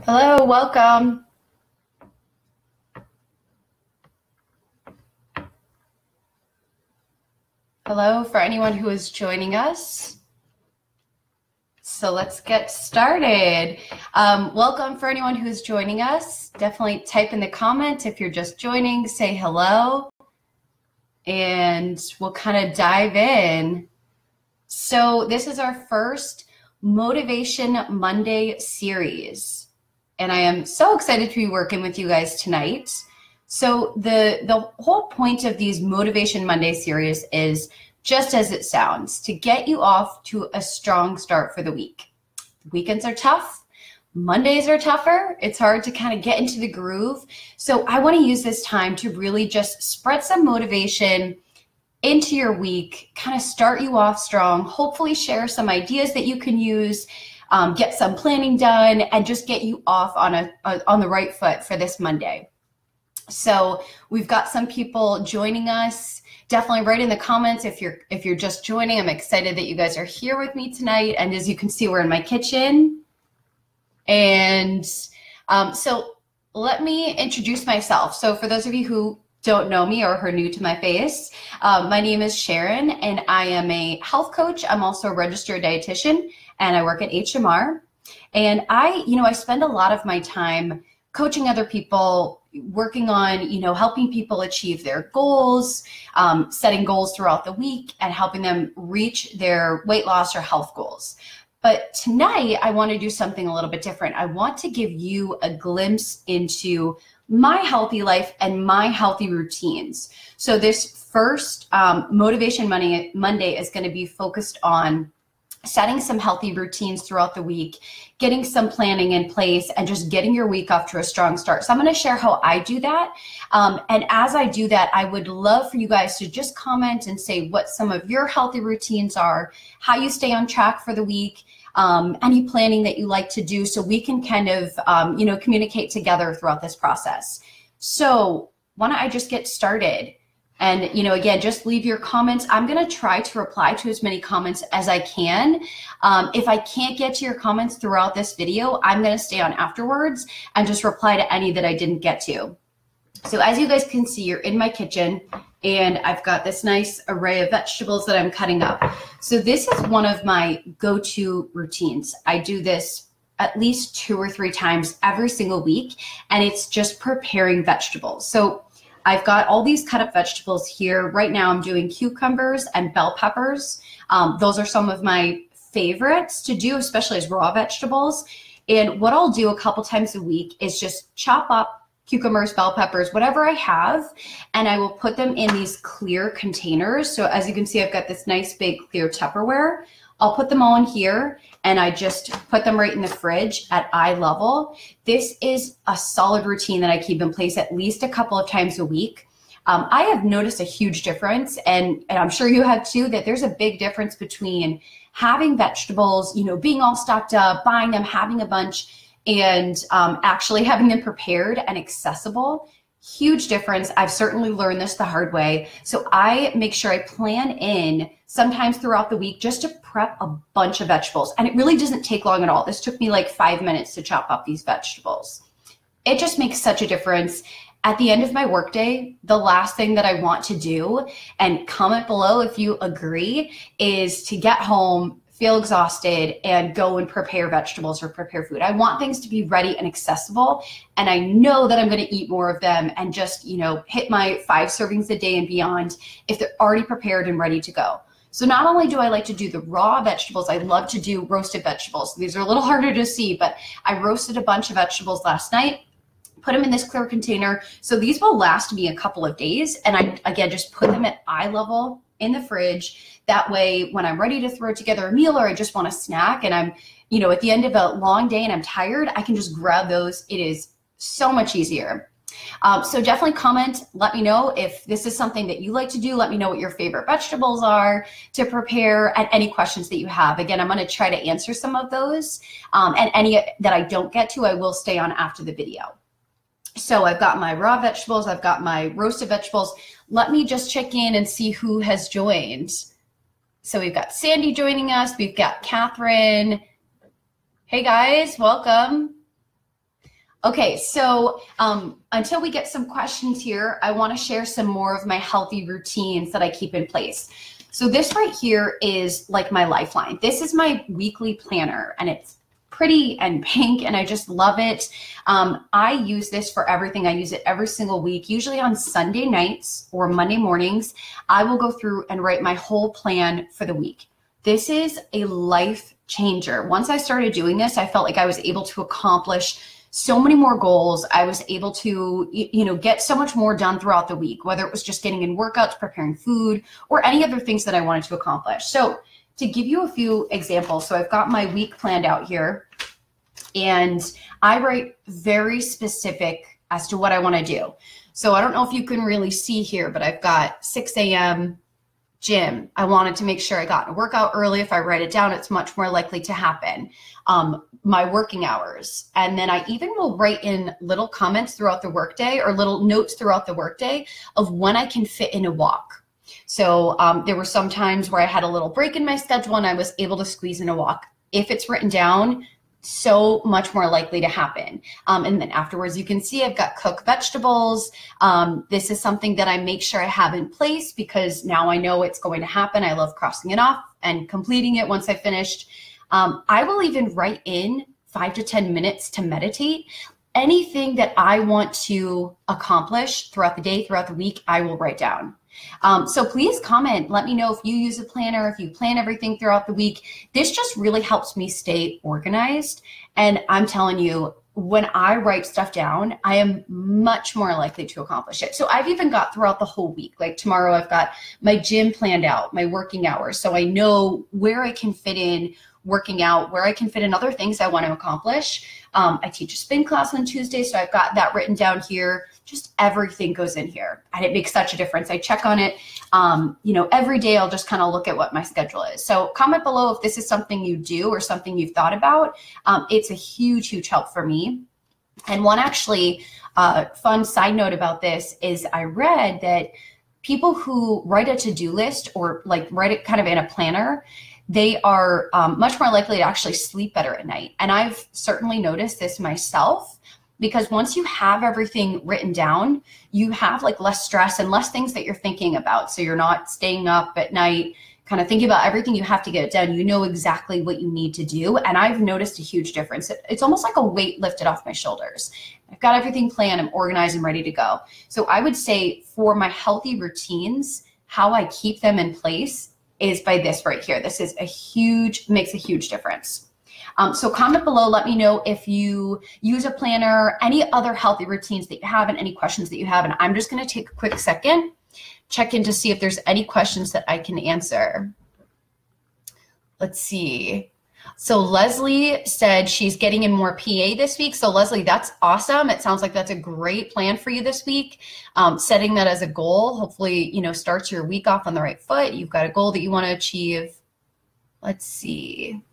Hello, welcome. Hello for anyone who is joining us. So let's get started. Welcome for anyone who is joining us. Definitely type in the comments if you're just joining, say hello, and we'll kind of dive in. So this is our first Motivation Monday series, and I am so excited to be working with you guys tonight. So the whole point of these Motivation Monday series is just as it sounds, to get you off to a strong start for the week. Weekends are tough. Mondays are tougher. It's hard to kind of get into the groove. So I want to use this time to really just spread some motivation into your week, kind of start you off strong, hopefully share some ideas that you can use, get some planning done, and just get you off on the right foot for this Monday. So we've got some people joining us. Definitely write in the comments if you're just joining. I'm excited that you guys are here with me tonight. And as you can see, we're in my kitchen. And so let me introduce myself. So for those of you who don't know me or are new to my face, my name is Sharon, and I am a health coach. I'm also a registered dietitian, and I work at HMR. And I spend a lot of my time coaching other people, working on, helping people achieve their goals, setting goals throughout the week, and helping them reach their weight loss or health goals. But tonight, I want to do something a little bit different. I want to give you a glimpse into my healthy life and my healthy routines. So this first Motivation Monday is going to be focused on setting some healthy routines throughout the week, getting some planning in place, and just getting your week off to a strong start. So I'm going to share how I do that. And as I do that, I would love for you guys to just comment and say what some of your healthy routines are, how you stay on track for the week, any planning that you like to do, so we can kind of, communicate together throughout this process. So why don't I just get started? And, again, just leave your comments. I'm going to try to reply to as many comments as I can. If I can't get to your comments throughout this video, I'm going to stay on afterwards and just reply to any that I didn't get to. So as you guys can see, you're in my kitchen, and I've got this nice array of vegetables that I'm cutting up. So this is one of my go-to routines. I do this at least 2 or 3 times every single week, and it's just preparing vegetables. So I've got all these cut up vegetables here. Right now I'm doing cucumbers and bell peppers. Those are some of my favorites to do, especially as raw vegetables. And what I'll do a couple times a week is just chop up cucumbers, bell peppers, whatever I have, and I will put them in these clear containers. So as you can see, I've got this nice big clear Tupperware. I'll put them all in here, and I just put them right in the fridge at eye level. This is a solid routine that I keep in place at least a couple of times a week. I have noticed a huge difference, and I'm sure you have too, that there's a big difference between having vegetables, being all stocked up, buying them, having a bunch, and actually having them prepared and accessible. Huge difference. I've certainly learned this the hard way. So I make sure I plan in sometimes throughout the week just to prep a bunch of vegetables. And it really doesn't take long at all. This took me like 5 minutes to chop up these vegetables. It just makes such a difference. At the end of my workday, the last thing that I want to do, and comment below if you agree, is to get home, feel exhausted, and go and prepare vegetables or prepare food. I want things to be ready and accessible, and I know that I'm going to eat more of them and just, hit my 5 servings a day and beyond if they're already prepared and ready to go. So not only do I like to do the raw vegetables, I love to do roasted vegetables. These are a little harder to see, but I roasted a bunch of vegetables last night, put them in this clear container. So these will last me a couple of days, and I, again, just put them at eye level in the fridge. That way, when I'm ready to throw together a meal or I just want a snack and I'm, at the end of a long day and I'm tired, I can just grab those. It is so much easier. So definitely comment, let me know if this is something that you like to do. Let me know what your favorite vegetables are to prepare and any questions that you have. Again, I'm going to try to answer some of those, and any that I don't get to, I will stay on after the video. So I've got my raw vegetables, I've got my roasted vegetables. Let me just check in and see who has joined. So we've got Sandy joining us. We've got Catherine. Hey guys, welcome. Okay, so until we get some questions here, I want to share some more of my healthy routines that I keep in place. So this right here is like my lifeline. This is my weekly planner, and it's pretty and pink, and I just love it. I use this for everything. I use it every single week. Usually on Sunday nights or Monday mornings, I will go through and write my whole plan for the week. This is a life changer. Once I started doing this, I felt like I was able to accomplish so many more goals. I was able to, get so much more done throughout the week, whether it was just getting in workouts, preparing food, or any other things that I wanted to accomplish. So to give you a few examples, so I've got my week planned out here, and I write very specific as to what I want to do. So I don't know if you can really see here, but I've got 6 a.m. gym. I wanted to make sure I got a workout early. If I write it down, it's much more likely to happen. My working hours. And then I even will write in little comments throughout the workday or little notes throughout the workday of when I can fit in a walk. So there were some times where I had a little break in my schedule and I was able to squeeze in a walk. If it's written down, so much more likely to happen. And then afterwards, you can see I've got cooked vegetables. This is something that I make sure I have in place because now I know it's going to happen. I love crossing it off and completing it once I finished. I will even write in 5 to 10 minutes to meditate. Anything that I want to accomplish throughout the day, throughout the week, I will write down. So please comment. Let me know if you use a planner, if you plan everything throughout the week. This just really helps me stay organized. And I'm telling you, when I write stuff down, I am much more likely to accomplish it. So I've even got throughout the whole week, like tomorrow I've got my gym planned out, my working hours. So I know where I can fit in working out, where I can fit in other things I want to accomplish. I teach a spin class on Tuesday, so I've got that written down here. Just everything goes in here, and it makes such a difference. I check on it, every day. I'll just kind of look at what my schedule is. So comment below if this is something you do or something you've thought about. It's a huge, huge help for me. And one actually fun side note about this is I read that people who write a to-do list or like write it kind of in a planner, they are much more likely to actually sleep better at night. And I've certainly noticed this myself, because once you have everything written down, you have like less stress and less things that you're thinking about. So you're not staying up at night, kind of thinking about everything you have to get done. You know exactly what you need to do. And I've noticed a huge difference. It's almost like a weight lifted off my shoulders. I've got everything planned, I'm organized and ready to go. So I would say for my healthy routines, how I keep them in place is by this right here. This is makes a huge difference. So comment below, let me know if you use a planner, any other healthy routines that you have and any questions that you have. And I'm just gonna take a quick second, check in to see if there's any questions that I can answer. Let's see. So Leslie said she's getting in more PA this week. So Leslie, that's awesome. It sounds like that's a great plan for you this week. Setting that as a goal, hopefully, starts your week off on the right foot. You've got a goal that you want to achieve. Let's see.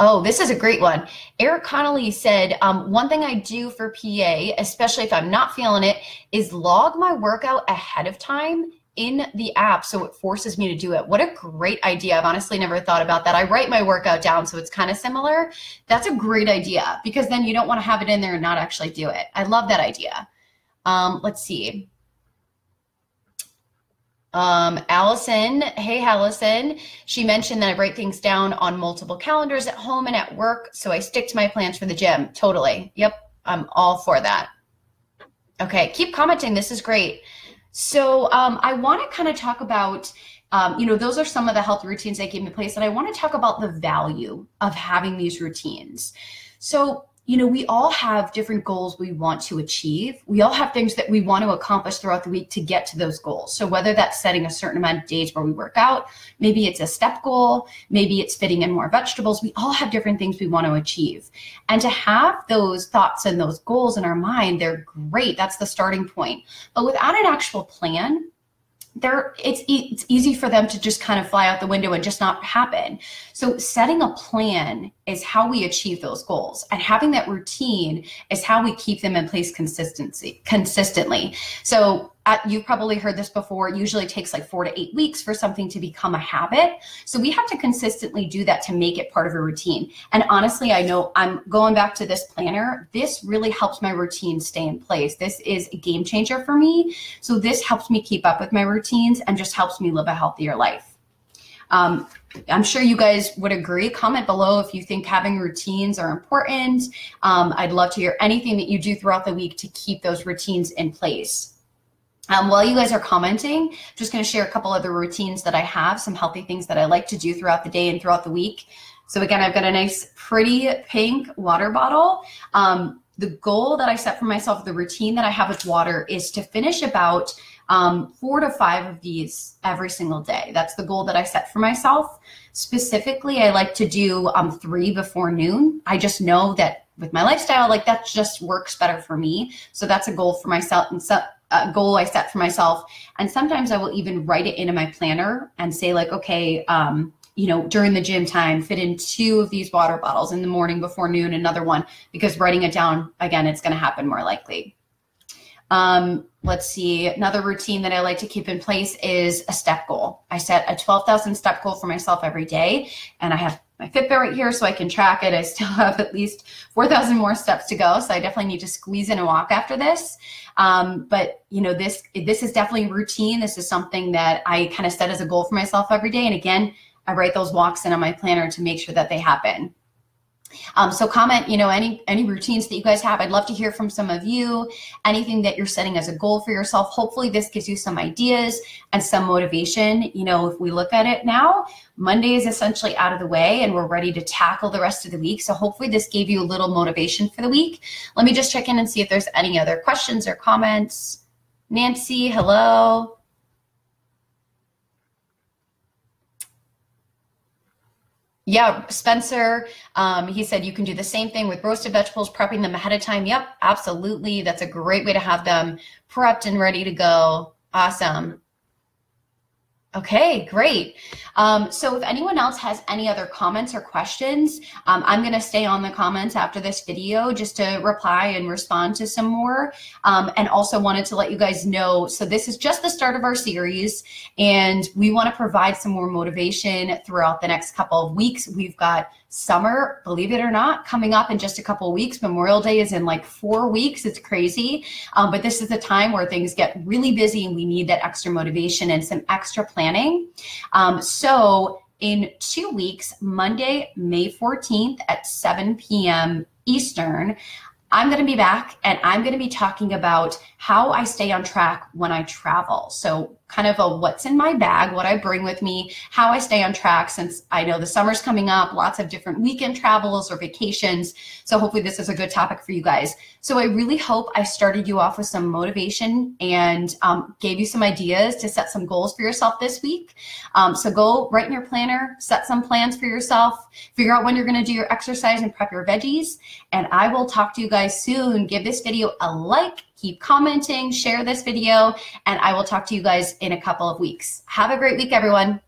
Oh, this is a great one. Eric Connolly said, one thing I do for PA, especially if I'm not feeling it, is log my workout ahead of time in the app so it forces me to do it. What a great idea. I've honestly never thought about that. I write my workout down, so it's kind of similar. That's a great idea because then you don't want to have it in there and not actually do it. I love that idea. Let's see. Allison, hey Allison, she mentioned that I write things down on multiple calendars at home and at work, so I stick to my plans for the gym. Totally. Yep, I'm all for that. Okay, keep commenting. This is great. So I want to kind of talk about, those are some of the health routines I keep in place, and I want to talk about the value of having these routines. So we all have different goals we want to achieve. We all have things that we want to accomplish throughout the week to get to those goals. So whether that's setting a certain amount of days where we work out, maybe it's a step goal, maybe it's fitting in more vegetables. We all have different things we want to achieve. And to have those thoughts and those goals in our mind, they're great. That's the starting point. But without an actual plan, it's easy for them to just kind of fly out the window and just not happen. So setting a plan is how we achieve those goals, and having that routine is how we keep them in place consistently. So you've probably heard this before, it usually takes like 4 to 8 weeks for something to become a habit. So we have to consistently do that to make it part of a routine. And honestly, I know I'm going back to this planner. This really helps my routine stay in place. This is a game changer for me. So this helps me keep up with my routines and just helps me live a healthier life. I'm sure you guys would agree. Comment below if you think having routines are important. I'd love to hear anything that you do throughout the week to keep those routines in place. While you guys are commenting, I'm just going to share a couple other routines that I have, some healthy things that I like to do throughout the day and throughout the week. So again, I've got a nice pretty pink water bottle. The goal that I set for myself, the routine that I have with water, is to finish about 4 to 5 of these every single day. That's the goal that I set for myself. Specifically, I like to do 3 before noon. I just know that with my lifestyle, like that just works better for me. So that's a goal for myself, and a goal I set for myself. And sometimes I will even write it into my planner and say like, okay, you know, during the gym time, fit in 2 of these water bottles in the morning before noon, another one, because writing it down, again, it's going to happen more likely. Let's see. Another routine that I like to keep in place is a step goal. I set a 12,000 step goal for myself every day, and I have my Fitbit right here so I can track it. I still have at least 4,000 more steps to go, so I definitely need to squeeze in a walk after this. But you know, this is definitely routine. This is something that I kind of set as a goal for myself every day, and again, I write those walks in on my planner to make sure that they happen. So comment, you know, any routines that you guys have. I'd love to hear from some of you, anything that you're setting as a goal for yourself. Hopefully this gives you some ideas and some motivation. You know, if we look at it now, Monday is essentially out of the way and we're ready to tackle the rest of the week. So hopefully this gave you a little motivation for the week. Let me just check in and see if there's any other questions or comments. Nancy, hello. Yeah, Spencer, he said you can do the same thing with roasted vegetables, prepping them ahead of time. Yep, absolutely. That's a great way to have them prepped and ready to go. Awesome. Okay, great. So if anyone else has any other comments or questions, I'm going to stay on the comments after this video just to reply and respond to some more. And also wanted to let you guys know, so this is just the start of our series and we want to provide some more motivation throughout the next couple of weeks. We've got summer, believe it or not, coming up in just a couple of weeks. Memorial Day is in like 4 weeks. It's crazy. But this is a time where things get really busy and we need that extra motivation and some extra planning. So in 2 weeks, Monday, May 14th at 7 p.m. Eastern, I'm going to be back and I'm going to be talking about how I stay on track when I travel. So kind of a what's in my bag, what I bring with me, how I stay on track since I know the summer's coming up, lots of different weekend travels or vacations. So hopefully this is a good topic for you guys. So I really hope I started you off with some motivation and gave you some ideas to set some goals for yourself this week. So go write in your planner, set some plans for yourself, figure out when you're going to do your exercise and prep your veggies. And I will talk to you guys soon. Give this video a like, keep commenting, share this video, and I will talk to you guys in a couple of weeks. Have a great week, everyone.